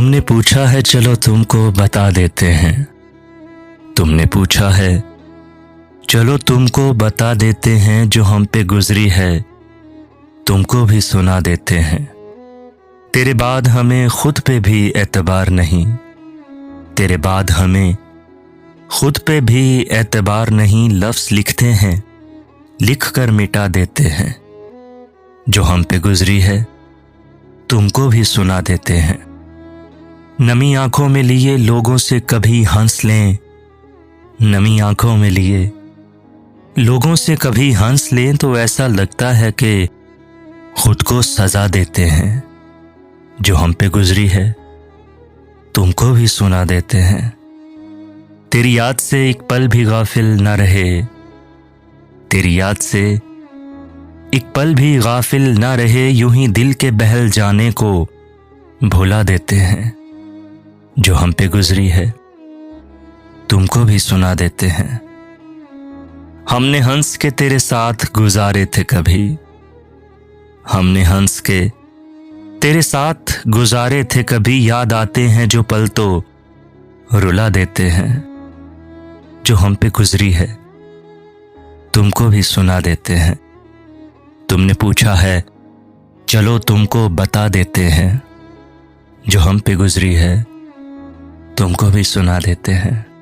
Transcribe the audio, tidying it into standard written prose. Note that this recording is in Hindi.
तुमने पूछा है चलो तुमको बता देते हैं। तुमने पूछा है चलो तुमको बता देते हैं, जो हम पे गुजरी है तुमको भी सुना देते हैं। तेरे बाद हमें खुद पे भी एतबार नहीं, तेरे बाद हमें खुद पे भी एतबार नहीं। लफ्ज़ लिखते हैं लिख कर मिटा देते हैं, जो हम पे गुजरी है तुमको भी सुना देते हैं। नमी आंखों में लिए लोगों से कभी हंस लें, नमी आंखों में लिए लोगों से कभी हंस लें तो ऐसा लगता है कि खुद को सजा देते हैं। जो हम पे गुजरी है तुमको भी सुना देते हैं। तेरी याद से एक पल भी गाफिल न रहे, तेरी याद से एक पल भी गाफिल न रहे, यूं ही दिल के बहल जाने को भुला देते हैं। जो हम पे गुजरी है तुमको भी सुना देते हैं। हमने हंस के तेरे साथ गुजारे थे कभी, हमने हंस के तेरे साथ गुजारे थे कभी, याद आते हैं जो पल तो रुला देते हैं। जो हम पे गुजरी है तुमको भी सुना देते हैं। तुमने पूछा है चलो तुमको बता देते हैं, जो हम पे गुजरी है तुमको भी सुना देते हैं।